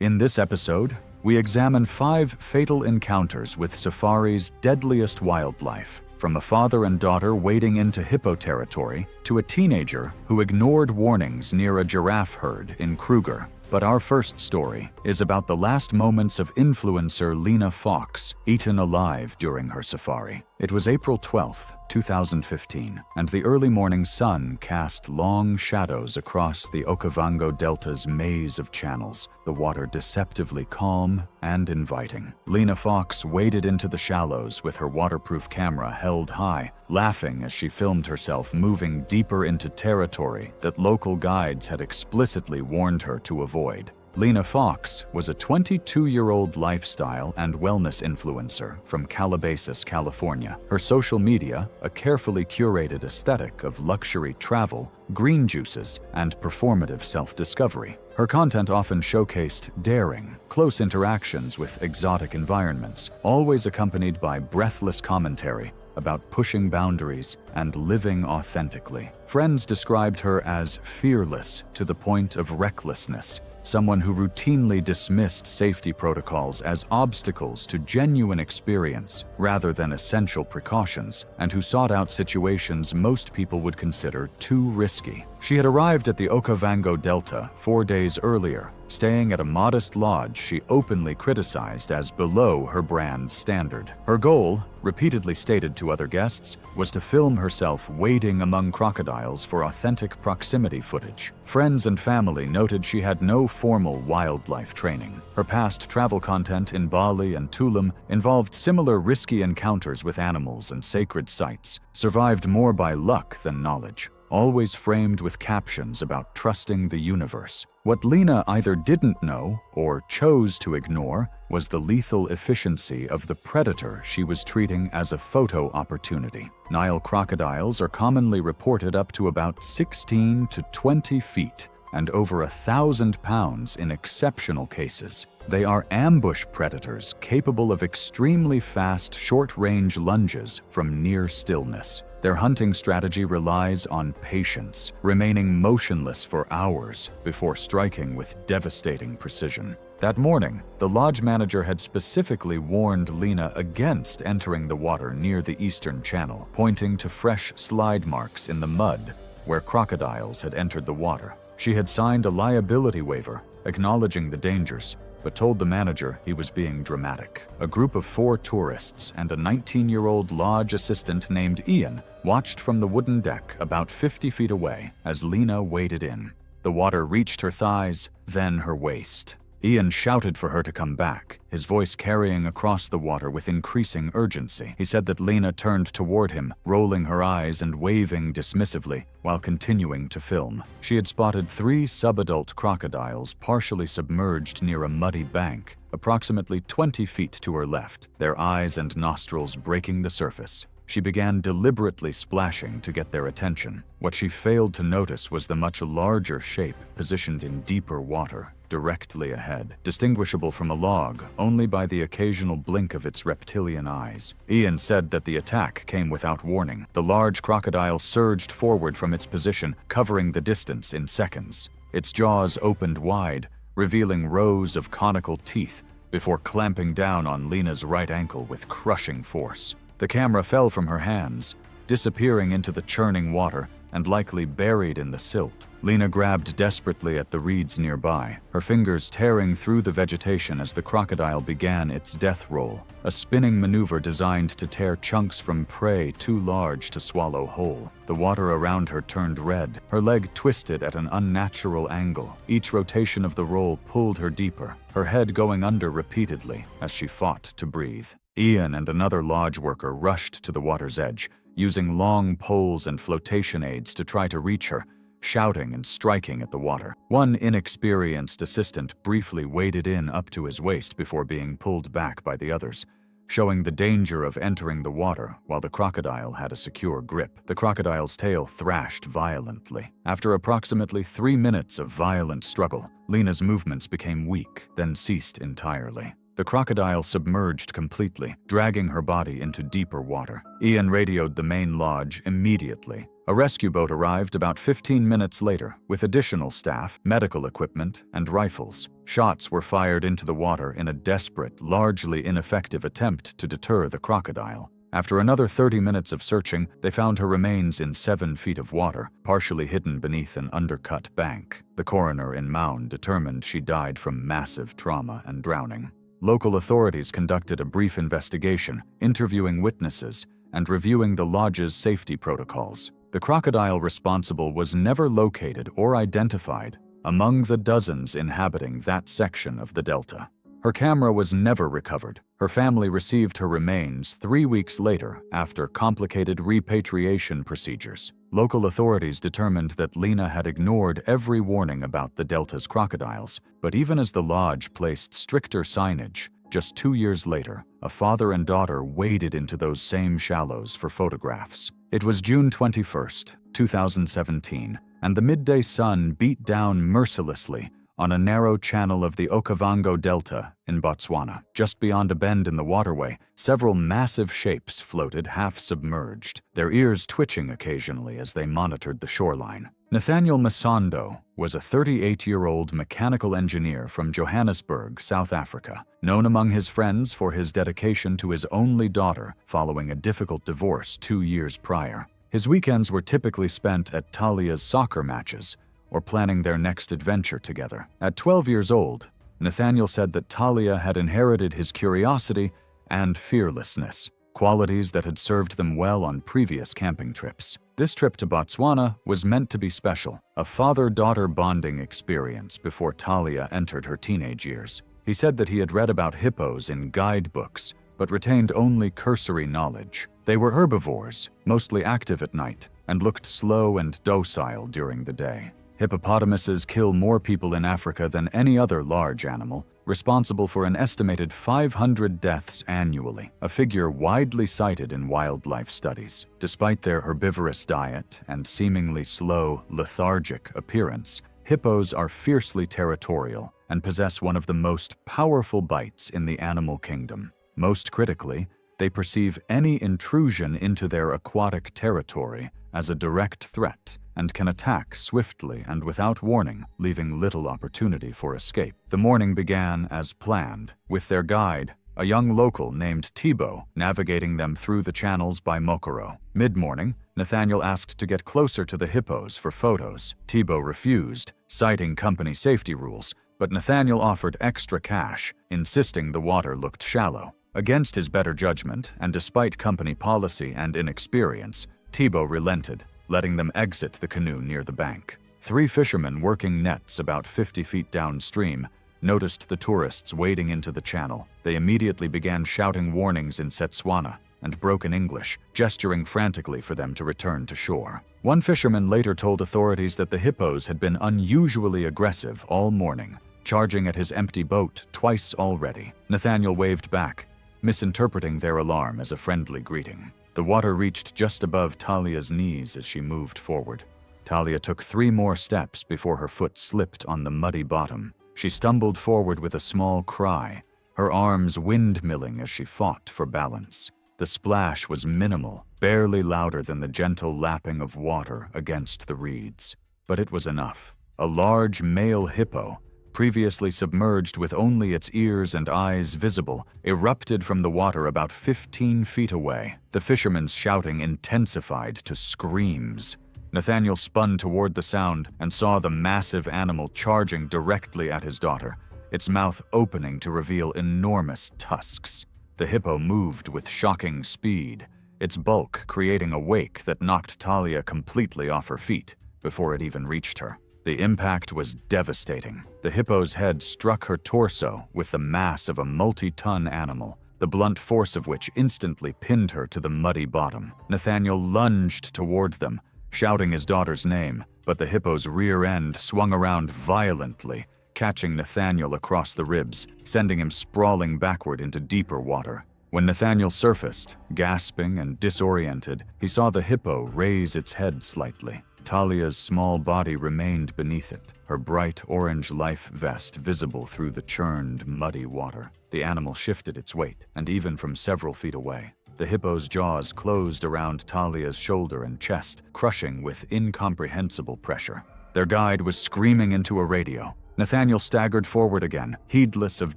In this episode, we examine 5 fatal encounters with safari's deadliest wildlife, from a father and daughter wading into hippo territory to a teenager who ignored warnings near a giraffe herd in Kruger. But our first story is about the last moments of influencer Lena Fox, eaten alive during her safari. It was April 12th, 2015, and the early morning sun cast long shadows across the Okavango Delta's maze of channels, the water deceptively calm and inviting. Lena Fox waded into the shallows with her waterproof camera held high, laughing as she filmed herself moving deeper into territory that local guides had explicitly warned her to avoid. Lena Fox was a 22-year-old lifestyle and wellness influencer from Calabasas, California. Her social media, a carefully curated aesthetic of luxury travel, green juices, and performative self-discovery. Her content often showcased daring, close interactions with exotic environments, always accompanied by breathless commentary about pushing boundaries and living authentically. Friends described her as fearless to the point of recklessness, someone who routinely dismissed safety protocols as obstacles to genuine experience rather than essential precautions, and who sought out situations most people would consider too risky. She had arrived at the Okavango Delta 4 days earlier, staying at a modest lodge she openly criticized as below her brand's standard. Her goal, repeatedly stated to other guests, was to film herself wading among crocodiles for authentic proximity footage. Friends and family noted she had no formal wildlife training. Her past travel content in Bali and Tulum involved similar risky encounters with animals and sacred sites, survived more by luck than knowledge, always framed with captions about trusting the universe. What Lena either didn't know or chose to ignore was the lethal efficiency of the predator she was treating as a photo opportunity. Nile crocodiles are commonly reported up to about 16 to 20 feet and over 1,000 pounds in exceptional cases. They are ambush predators capable of extremely fast, short-range lunges from near stillness. Their hunting strategy relies on patience, remaining motionless for hours before striking with devastating precision. That morning, the lodge manager had specifically warned Lena against entering the water near the eastern channel, pointing to fresh slide marks in the mud where crocodiles had entered the water. She had signed a liability waiver, acknowledging the dangers, but told the manager he was being dramatic. A group of 4 tourists and a 19-year-old lodge assistant named Ian watched from the wooden deck about 50 feet away as Lena waded in. The water reached her thighs, then her waist. Ian shouted for her to come back, his voice carrying across the water with increasing urgency. He said that Lena turned toward him, rolling her eyes and waving dismissively while continuing to film. She had spotted 3 subadult crocodiles partially submerged near a muddy bank, approximately 20 feet to her left, their eyes and nostrils breaking the surface. She began deliberately splashing to get their attention. What she failed to notice was the much larger shape positioned in deeper water, directly ahead, distinguishable from a log only by the occasional blink of its reptilian eyes. Ian said that the attack came without warning. The large crocodile surged forward from its position, covering the distance in seconds. Its jaws opened wide, revealing rows of conical teeth before clamping down on Lena's right ankle with crushing force. The camera fell from her hands, disappearing into the churning water and likely buried in the silt. Lena grabbed desperately at the reeds nearby, her fingers tearing through the vegetation as the crocodile began its death roll, a spinning maneuver designed to tear chunks from prey too large to swallow whole. The water around her turned red, her leg twisted at an unnatural angle. Each rotation of the roll pulled her deeper, her head going under repeatedly as she fought to breathe. Ian and another lodge worker rushed to the water's edge, using long poles and flotation aids to try to reach her, shouting and striking at the water. One inexperienced assistant briefly waded in up to his waist before being pulled back by the others, showing the danger of entering the water while the crocodile had a secure grip. The crocodile's tail thrashed violently. After approximately 3 minutes of violent struggle, Lena's movements became weak, then ceased entirely. The crocodile submerged completely, dragging her body into deeper water. Ian radioed the main lodge immediately, A rescue boat arrived about 15 minutes later with additional staff, medical equipment, and rifles. Shots were fired into the water in a desperate, largely ineffective attempt to deter the crocodile. After another 30 minutes of searching, they found her remains in 7 feet of water, partially hidden beneath an undercut bank. The coroner in Maun determined she died from massive trauma and drowning. Local authorities conducted a brief investigation, interviewing witnesses, and reviewing the lodge's safety protocols. The crocodile responsible was never located or identified among the dozens inhabiting that section of the delta. Her camera was never recovered. Her family received her remains 3 weeks later after complicated repatriation procedures. Local authorities determined that Lena had ignored every warning about the delta's crocodiles, but even as the lodge placed stricter signage, just 2 years later, a father and daughter waded into those same shallows for photographs. It was June 21st, 2017, and the midday sun beat down mercilessly on a narrow channel of the Okavango Delta in Botswana. Just beyond a bend in the waterway, several massive shapes floated half-submerged, their ears twitching occasionally as they monitored the shoreline. Nathaniel Masondo was a 38-year-old mechanical engineer from Johannesburg, South Africa, known among his friends for his dedication to his only daughter following a difficult divorce 2 years prior. His weekends were typically spent at Talia's soccer matches, or planning their next adventure together. At 12 years old, Nathaniel said that Talia had inherited his curiosity and fearlessness, qualities that had served them well on previous camping trips. This trip to Botswana was meant to be special, a father-daughter bonding experience before Talia entered her teenage years. He said that he had read about hippos in guidebooks, but retained only cursory knowledge. They were herbivores, mostly active at night, and looked slow and docile during the day. Hippopotamuses kill more people in Africa than any other large animal, responsible for an estimated 500 deaths annually, a figure widely cited in wildlife studies. Despite their herbivorous diet and seemingly slow, lethargic appearance, hippos are fiercely territorial and possess one of the most powerful bites in the animal kingdom. Most critically, they perceive any intrusion into their aquatic territory as a direct threat and can attack swiftly and without warning, leaving little opportunity for escape. The morning began as planned, with their guide, a young local named Thibaut, navigating them through the channels by Mokoro. Mid-morning, Nathaniel asked to get closer to the hippos for photos. Thibaut refused, citing company safety rules, but Nathaniel offered extra cash, insisting the water looked shallow. Against his better judgment, and despite company policy and inexperience, Thibaut relented, letting them exit the canoe near the bank. 3 fishermen working nets about 50 feet downstream noticed the tourists wading into the channel. They immediately began shouting warnings in Setswana and broken English, gesturing frantically for them to return to shore. One fisherman later told authorities that the hippos had been unusually aggressive all morning, charging at his empty boat twice already. Nathaniel waved back, misinterpreting their alarm as a friendly greeting. The water reached just above Talia's knees as she moved forward. Talia took 3 more steps before her foot slipped on the muddy bottom. She stumbled forward with a small cry, her arms windmilling as she fought for balance. The splash was minimal, barely louder than the gentle lapping of water against the reeds. But it was enough. A large male hippo, previously submerged with only its ears and eyes visible, erupted from the water about 15 feet away. The fishermen's shouting intensified to screams. Nathaniel spun toward the sound and saw the massive animal charging directly at his daughter, its mouth opening to reveal enormous tusks. The hippo moved with shocking speed, its bulk creating a wake that knocked Talia completely off her feet before it even reached her. The impact was devastating. The hippo's head struck her torso with the mass of a multi-ton animal, the blunt force of which instantly pinned her to the muddy bottom. Nathaniel lunged toward them, shouting his daughter's name, but the hippo's rear end swung around violently, catching Nathaniel across the ribs, sending him sprawling backward into deeper water. When Nathaniel surfaced, gasping and disoriented, he saw the hippo raise its head slightly. Talia's small body remained beneath it, her bright orange life vest visible through the churned, muddy water. The animal shifted its weight, and even from several feet away. The hippo's jaws closed around Talia's shoulder and chest, crushing with incomprehensible pressure. Their guide was screaming into a radio. Nathaniel staggered forward again, heedless of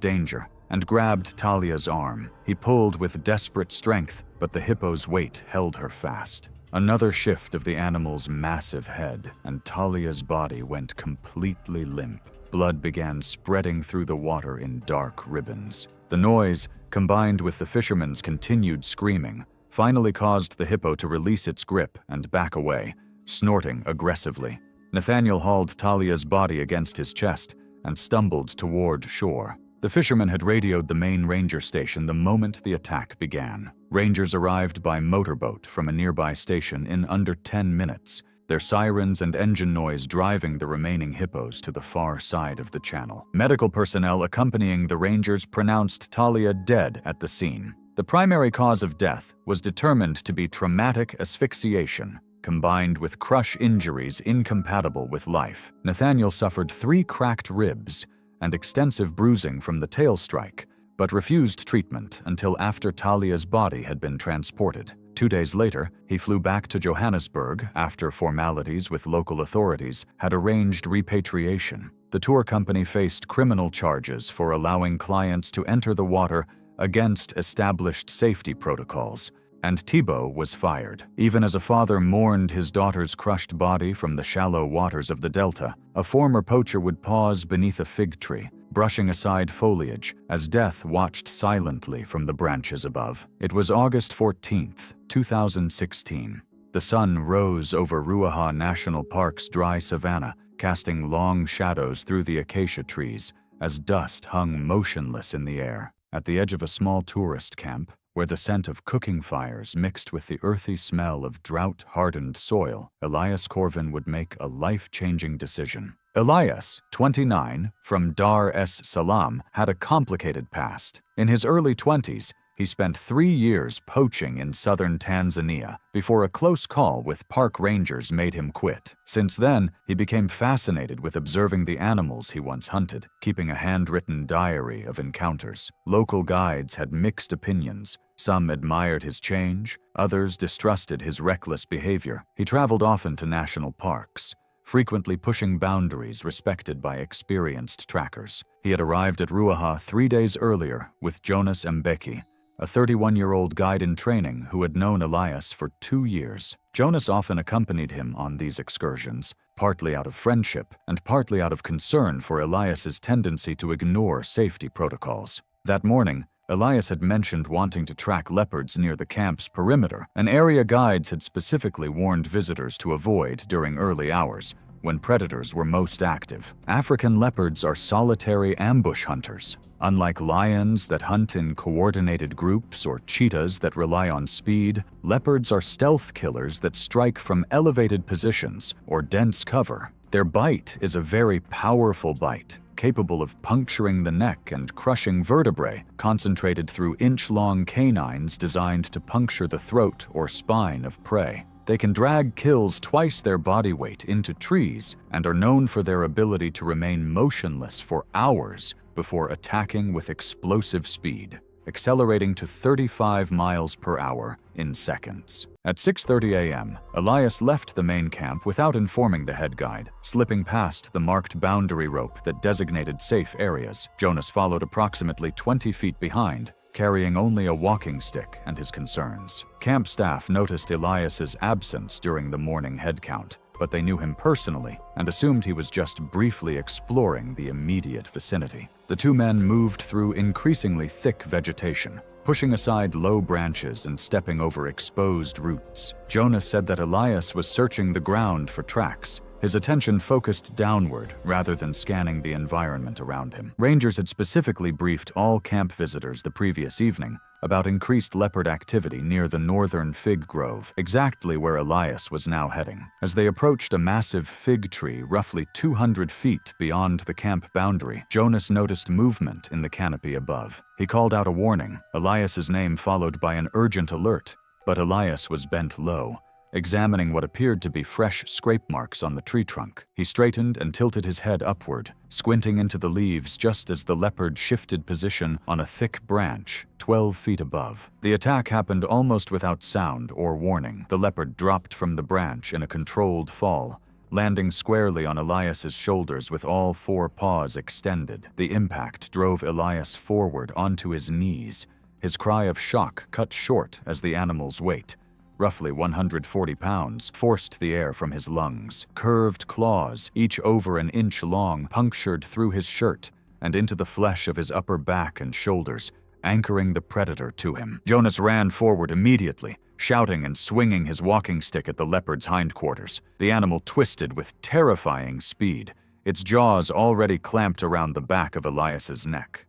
danger, and grabbed Talia's arm. He pulled with desperate strength, but the hippo's weight held her fast. Another shift of the animal's massive head, and Talia's body went completely limp. Blood began spreading through the water in dark ribbons. The noise, combined with the fisherman's continued screaming, finally caused the hippo to release its grip and back away, snorting aggressively. Nathaniel hauled Talia's body against his chest and stumbled toward shore. The fisherman had radioed the main ranger station the moment the attack began. Rangers arrived by motorboat from a nearby station in under 10 minutes, their sirens and engine noise driving the remaining hippos to the far side of the channel. Medical personnel accompanying the rangers pronounced Talia dead at the scene. The primary cause of death was determined to be traumatic asphyxiation, combined with crush injuries incompatible with life. Nathaniel suffered 3 cracked ribs and extensive bruising from the tail strike, but refused treatment until after Talia's body had been transported. 2 days later, he flew back to Johannesburg after formalities with local authorities had arranged repatriation. The tour company faced criminal charges for allowing clients to enter the water against established safety protocols, and Thibault was fired. Even as a father mourned his daughter's crushed body from the shallow waters of the delta, a former poacher would pause beneath a fig tree, brushing aside foliage as death watched silently from the branches above. It was August 14th, 2016. The sun rose over Ruaha National Park's dry savanna, casting long shadows through the acacia trees as dust hung motionless in the air. At the edge of a small tourist camp, where the scent of cooking fires mixed with the earthy smell of drought-hardened soil, Elias Corvin would make a life-changing decision. Elias, 29, from Dar es Salaam, had a complicated past. In his early 20s, he spent 3 years poaching in southern Tanzania before a close call with park rangers made him quit. Since then, he became fascinated with observing the animals he once hunted, keeping a handwritten diary of encounters. Local guides had mixed opinions. Some admired his change, others distrusted his reckless behavior. He traveled often to national parks, frequently pushing boundaries respected by experienced trackers. He had arrived at Ruaha 3 days earlier with Jonas Mbeki, a 31-year-old guide in training who had known Elias for 2 years. Jonas often accompanied him on these excursions, partly out of friendship and partly out of concern for Elias's tendency to ignore safety protocols. That morning, Elias had mentioned wanting to track leopards near the camp's perimeter, an area guides had specifically warned visitors to avoid during early hours, when predators were most active. African leopards are solitary ambush hunters. Unlike lions that hunt in coordinated groups or cheetahs that rely on speed, leopards are stealth killers that strike from elevated positions or dense cover. Their bite is a very powerful bite, capable of puncturing the neck and crushing vertebrae, concentrated through inch-long canines designed to puncture the throat or spine of prey. They can drag kills twice their body weight into trees and are known for their ability to remain motionless for hours before attacking with explosive speed, accelerating to 35 miles per hour in seconds. At 6:30 a.m., Elias left the main camp without informing the head guide, slipping past the marked boundary rope that designated safe areas. Jonas followed approximately 20 feet behind, carrying only a walking stick and his concerns. Camp staff noticed Elias's absence during the morning head count, but they knew him personally and assumed he was just briefly exploring the immediate vicinity. The two men moved through increasingly thick vegetation, pushing aside low branches and stepping over exposed roots. Jonas said that Elias was searching the ground for tracks, his attention focused downward rather than scanning the environment around him. Rangers had specifically briefed all camp visitors the previous evening about increased leopard activity near the northern fig grove, exactly where Elias was now heading. As they approached a massive fig tree roughly 200 feet beyond the camp boundary, Jonas noticed movement in the canopy above. He called out a warning, Elias's name followed by an urgent alert, but Elias was bent low, examining what appeared to be fresh scrape marks on the tree trunk. He straightened and tilted his head upward, squinting into the leaves just as the leopard shifted position on a thick branch 12 feet above. The attack happened almost without sound or warning. The leopard dropped from the branch in a controlled fall, landing squarely on Elias's shoulders with all 4 paws extended. The impact drove Elias forward onto his knees. His cry of shock cut short as the animal's weight, roughly 140 pounds, forced the air from his lungs. Curved claws, each over an inch long, punctured through his shirt and into the flesh of his upper back and shoulders, anchoring the predator to him. Jonas ran forward immediately, shouting and swinging his walking stick at the leopard's hindquarters. The animal twisted with terrifying speed, its jaws already clamped around the back of Elias's neck.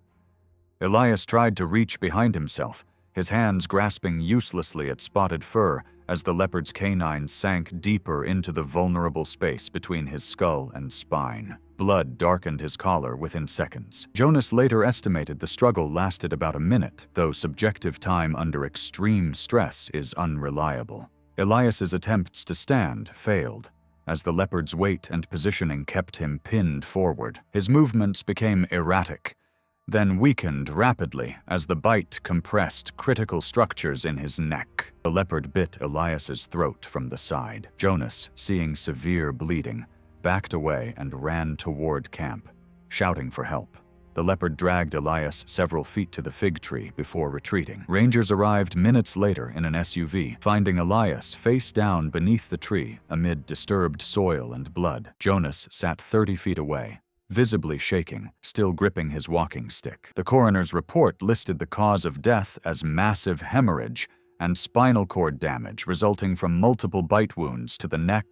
Elias tried to reach behind himself, his hands grasping uselessly at spotted fur as the leopard's canines sank deeper into the vulnerable space between his skull and spine. Blood darkened his collar within seconds. Jonas later estimated the struggle lasted about a minute, though subjective time under extreme stress is unreliable. Elias's attempts to stand failed, as the leopard's weight and positioning kept him pinned forward. His movements became erratic, then weakened rapidly as the bite compressed critical structures in his neck. The leopard bit Elias's throat from the side. Jonas, seeing severe bleeding, backed away and ran toward camp, shouting for help. The leopard dragged Elias several feet to the fig tree before retreating. Rangers arrived minutes later in an SUV, finding Elias face down beneath the tree amid disturbed soil and blood. Jonas sat 30 feet away, visibly shaking, still gripping his walking stick. The coroner's report listed the cause of death as massive hemorrhage and spinal cord damage resulting from multiple bite wounds to the neck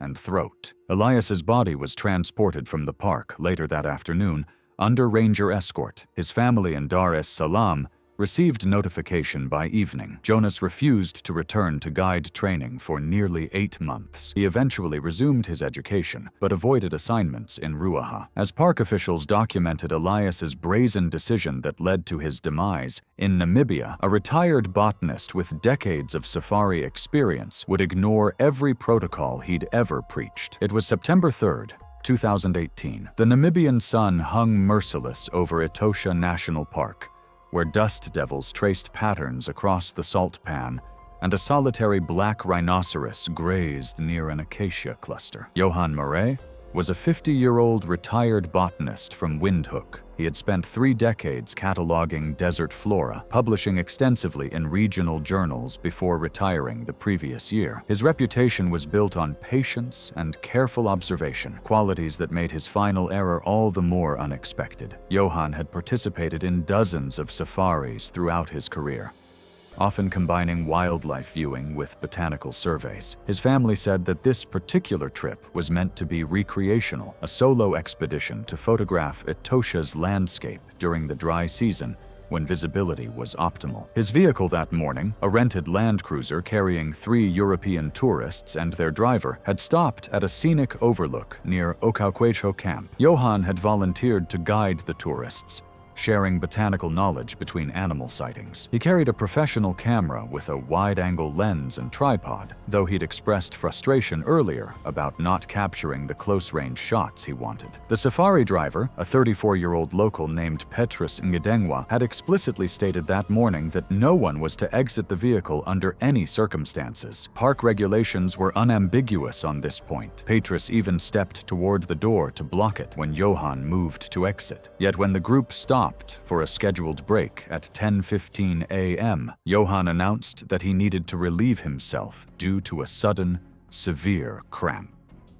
and throat. Elias's body was transported from the park later that afternoon under ranger escort. His family in Dar es Salaam received notification by evening. Jonas refused to return to guide training for nearly 8 months. He eventually resumed his education, but avoided assignments in Ruaha. As park officials documented Elias's brazen decision that led to his demise, in Namibia, a retired botanist with decades of safari experience would ignore every protocol he'd ever preached. It was September 3rd, 2018. The Namibian sun hung merciless over Etosha National Park, where dust devils traced patterns across the salt pan, and a solitary black rhinoceros grazed near an acacia cluster. Johan Murray was a 50-year-old retired botanist from Windhoek. He had spent 3 decades cataloging desert flora, publishing extensively in regional journals before retiring the previous year. His reputation was built on patience and careful observation, qualities that made his final error all the more unexpected. Johan had participated in dozens of safaris throughout his career, often combining wildlife viewing with botanical surveys. His family said that this particular trip was meant to be recreational, a solo expedition to photograph Etosha's landscape during the dry season when visibility was optimal. His vehicle that morning, a rented Land Cruiser carrying 3 European tourists and their driver, had stopped at a scenic overlook near Okauquecho Camp. Johan had volunteered to guide the tourists, sharing botanical knowledge between animal sightings. He carried a professional camera with a wide-angle lens and tripod, though he'd expressed frustration earlier about not capturing the close-range shots he wanted. The safari driver, a 34-year-old local named Petrus Ngedengwa, had explicitly stated that morning that no one was to exit the vehicle under any circumstances. Park regulations were unambiguous on this point. Petrus even stepped toward the door to block it when Johan moved to exit. Yet when the group stopped for a scheduled break at 10:15 a.m., Johan announced that he needed to relieve himself due to a sudden, severe cramp.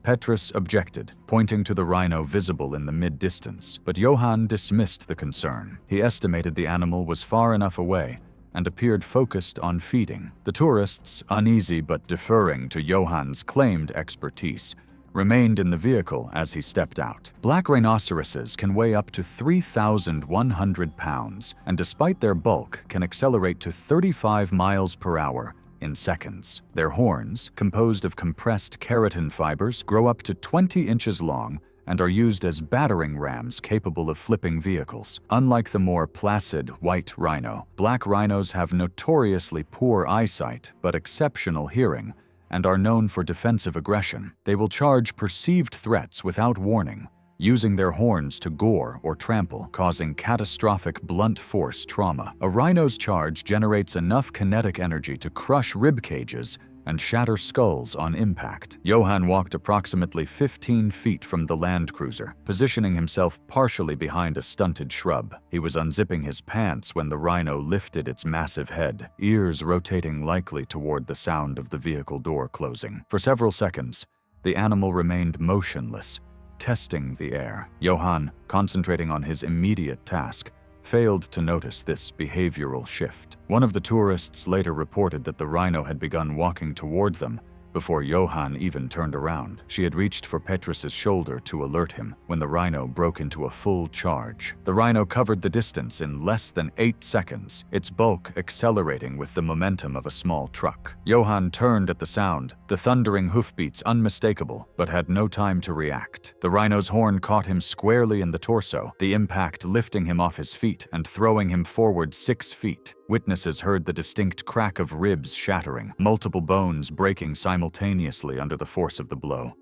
Petrus objected, pointing to the rhino visible in the mid-distance, but Johan dismissed the concern. He estimated the animal was far enough away and appeared focused on feeding. The tourists, uneasy but deferring to Johan's claimed expertise, remained in the vehicle as he stepped out. Black rhinoceroses can weigh up to 3,100 pounds, and despite their bulk, can accelerate to 35 miles per hour in seconds. Their horns, composed of compressed keratin fibers, grow up to 20 inches long and are used as battering rams capable of flipping vehicles. Unlike the more placid white rhino, black rhinos have notoriously poor eyesight but exceptional hearing, and are known for defensive aggression. They will charge perceived threats without warning, using their horns to gore or trample, causing catastrophic blunt force trauma. A rhino's charge generates enough kinetic energy to crush rib cages and shatter skulls on impact. Johann walked approximately 15 feet from the land cruiser, positioning himself partially behind a stunted shrub. He was unzipping his pants when the rhino lifted its massive head, ears rotating likely toward the sound of the vehicle door closing. For several seconds, the animal remained motionless, testing the air. Johann, concentrating on his immediate task, failed to notice this behavioral shift. One of the tourists later reported that the rhino had begun walking toward them before Johann even turned around. She had reached for Petrus's shoulder to alert him when the rhino broke into a full charge. The rhino covered the distance in less than 8 seconds, its bulk accelerating with the momentum of a small truck. Johann turned at the sound, the thundering hoofbeats unmistakable, but had no time to react. The rhino's horn caught him squarely in the torso, the impact lifting him off his feet and throwing him forward 6 feet. Witnesses heard the distinct crack of ribs shattering, multiple bones breaking simultaneously under the force of the blow.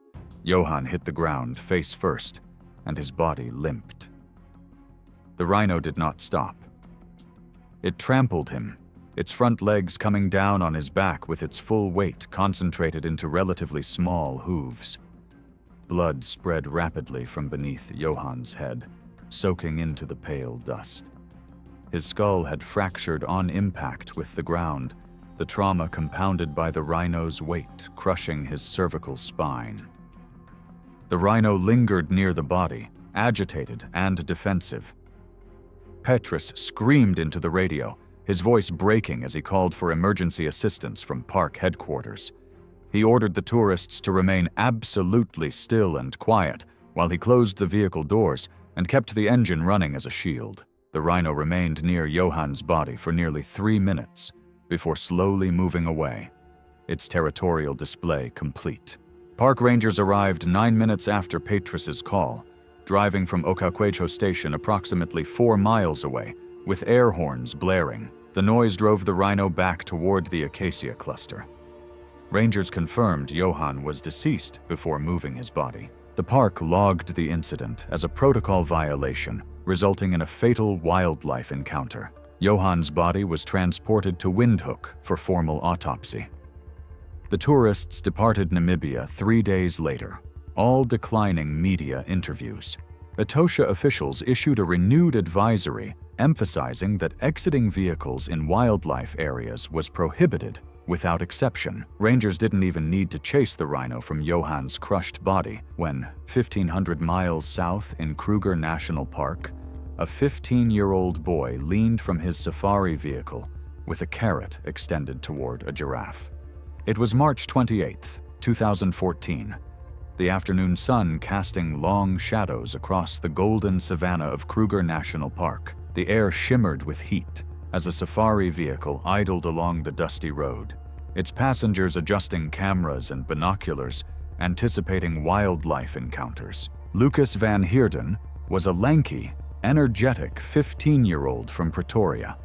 Johann hit the ground face first, and his body limped. The rhino did not stop. It trampled him, its front legs coming down on his back with its full weight concentrated into relatively small hooves. Blood spread rapidly from beneath Johann's head, soaking into the pale dust. His skull had fractured on impact with the ground, the trauma compounded by the rhino's weight crushing his cervical spine. The rhino lingered near the body, agitated and defensive. Petrus screamed into the radio, his voice breaking as he called for emergency assistance from park headquarters. He ordered the tourists to remain absolutely still and quiet while he closed the vehicle doors and kept the engine running as a shield. The rhino remained near Johann's body for nearly 3 minutes before slowly moving away, its territorial display complete. Park rangers arrived 9 minutes after Petrus's call, driving from Ocauquecho station approximately 4 miles away, with air horns blaring. The noise drove the rhino back toward the acacia cluster. Rangers confirmed Johann was deceased before moving his body. The park logged the incident as a protocol violation, resulting in a fatal wildlife encounter. Johann's body was transported to Windhoek for formal autopsy. The tourists departed Namibia 3 days later, all declining media interviews. Etosha officials issued a renewed advisory emphasizing that exiting vehicles in wildlife areas was prohibited without exception. Rangers didn't even need to chase the rhino from Johann's crushed body when, 1,500 miles south in Kruger National Park, a 15-year-old boy leaned from his safari vehicle with a carrot extended toward a giraffe. It was March 28, 2014, the afternoon sun casting long shadows across the golden savanna of Kruger National Park. The air shimmered with heat as a safari vehicle idled along the dusty road, its passengers adjusting cameras and binoculars, anticipating wildlife encounters. Lucas van Heerden was a lanky, energetic 15-year-old from Pretoria,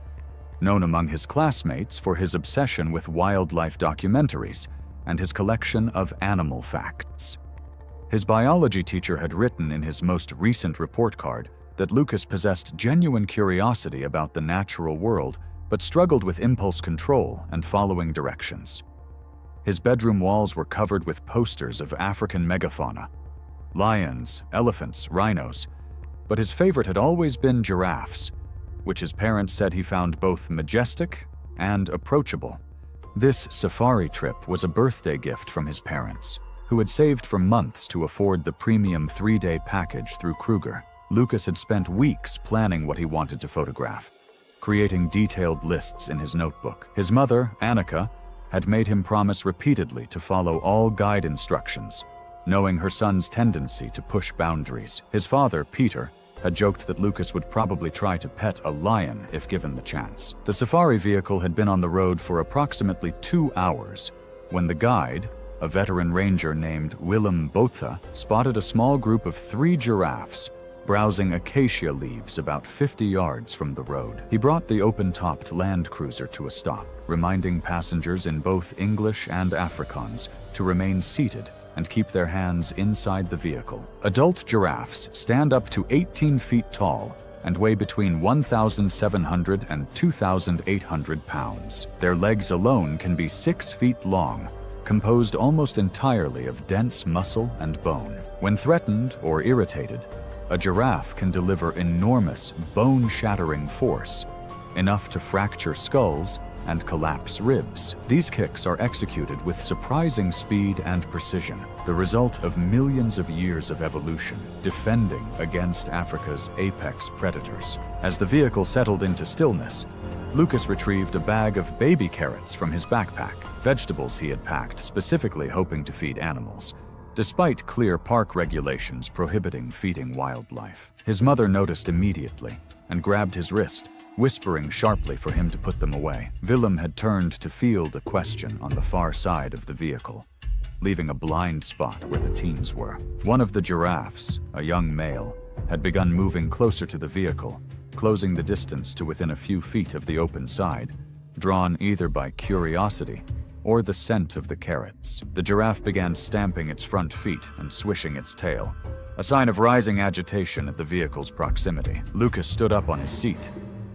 known among his classmates for his obsession with wildlife documentaries and his collection of animal facts. His biology teacher had written in his most recent report card that Lucas possessed genuine curiosity about the natural world, but struggled with impulse control and following directions. His bedroom walls were covered with posters of African megafauna, lions, elephants, rhinos, but his favorite had always been giraffes, which his parents said he found both majestic and approachable. This safari trip was a birthday gift from his parents, who had saved for months to afford the premium 3-day package through Kruger. Lucas had spent weeks planning what he wanted to photograph, creating detailed lists in his notebook. His mother, Annika, had made him promise repeatedly to follow all guide instructions, knowing her son's tendency to push boundaries. His father, Peter, had joked that Lucas would probably try to pet a lion if given the chance. The safari vehicle had been on the road for approximately 2 hours when the guide, a veteran ranger named Willem Botha, spotted a small group of 3 giraffes browsing acacia leaves about 50 yards from the road. He brought the open-topped Land Cruiser to a stop, reminding passengers in both English and Afrikaans to remain seated and keep their hands inside the vehicle. Adult giraffes stand up to 18 feet tall and weigh between 1,700 and 2,800 pounds. Their legs alone can be 6 feet long, composed almost entirely of dense muscle and bone. When threatened or irritated, a giraffe can deliver enormous, bone-shattering force, enough to fracture skulls and collapse ribs. These kicks are executed with surprising speed and precision, the result of millions of years of evolution, defending against Africa's apex predators. As the vehicle settled into stillness, Lucas retrieved a bag of baby carrots from his backpack, vegetables he had packed specifically hoping to feed animals, despite clear park regulations prohibiting feeding wildlife. His mother noticed immediately and grabbed his wrist, whispering sharply for him to put them away. Willem had turned to field a question on the far side of the vehicle, leaving a blind spot where the teens were. One of the giraffes, a young male, had begun moving closer to the vehicle, closing the distance to within a few feet of the open side, drawn either by curiosity or the scent of the carrots. The giraffe began stamping its front feet and swishing its tail, a sign of rising agitation at the vehicle's proximity. Lucas stood up on his seat,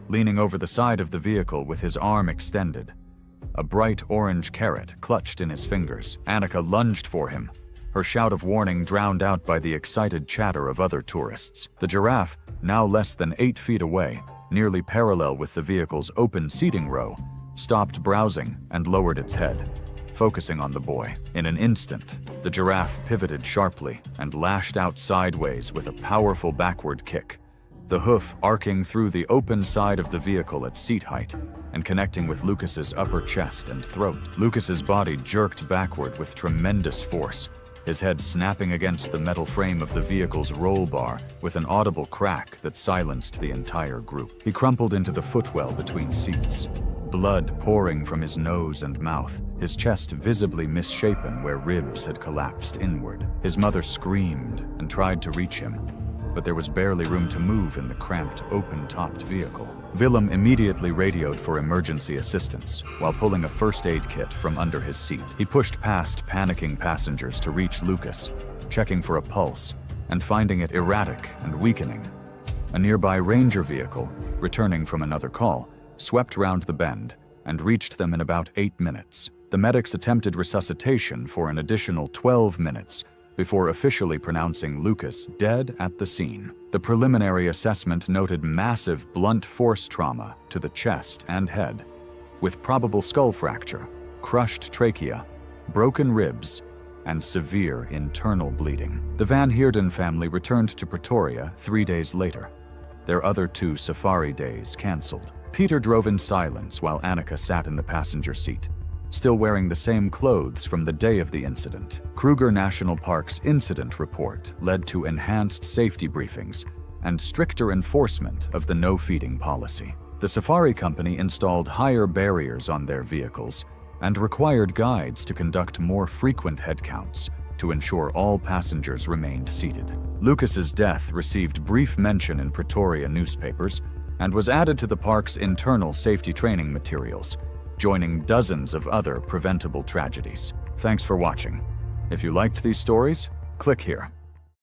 leaning over the side of the vehicle with his arm extended, a bright orange carrot clutched in his fingers. Annika lunged for him, her shout of warning drowned out by the excited chatter of other tourists. The giraffe, now less than 8 feet away, nearly parallel with the vehicle's open seating row, stopped browsing and lowered its head, focusing on the boy. In an instant, the giraffe pivoted sharply and lashed out sideways with a powerful backward kick, the hoof arcing through the open side of the vehicle at seat height and connecting with Lucas's upper chest and throat. Lucas's body jerked backward with tremendous force, his head snapping against the metal frame of the vehicle's roll bar with an audible crack that silenced the entire group. He crumpled into the footwell between seats, blood pouring from his nose and mouth, his chest visibly misshapen where ribs had collapsed inward. His mother screamed and tried to reach him, but there was barely room to move in the cramped, open-topped vehicle. Willem immediately radioed for emergency assistance while pulling a first aid kit from under his seat. He pushed past panicking passengers to reach Lucas, checking for a pulse and finding it erratic and weakening. A nearby ranger vehicle, returning from another call, swept round the bend and reached them in about 8 minutes. The medics attempted resuscitation for an additional 12 minutes before officially pronouncing Lucas dead at the scene. The preliminary assessment noted massive blunt force trauma to the chest and head, with probable skull fracture, crushed trachea, broken ribs, and severe internal bleeding. The Van Heerden family returned to Pretoria 3 days later, their other 2 safari days canceled. Peter drove in silence while Annika sat in the passenger seat, still wearing the same clothes from the day of the incident. Kruger National Park's incident report led to enhanced safety briefings and stricter enforcement of the no-feeding policy. The safari company installed higher barriers on their vehicles and required guides to conduct more frequent head counts to ensure all passengers remained seated. Lucas's death received brief mention in Pretoria newspapers and was added to the park's internal safety training materials, joining dozens of other preventable tragedies. Thanks for watching. If you liked these stories, click here.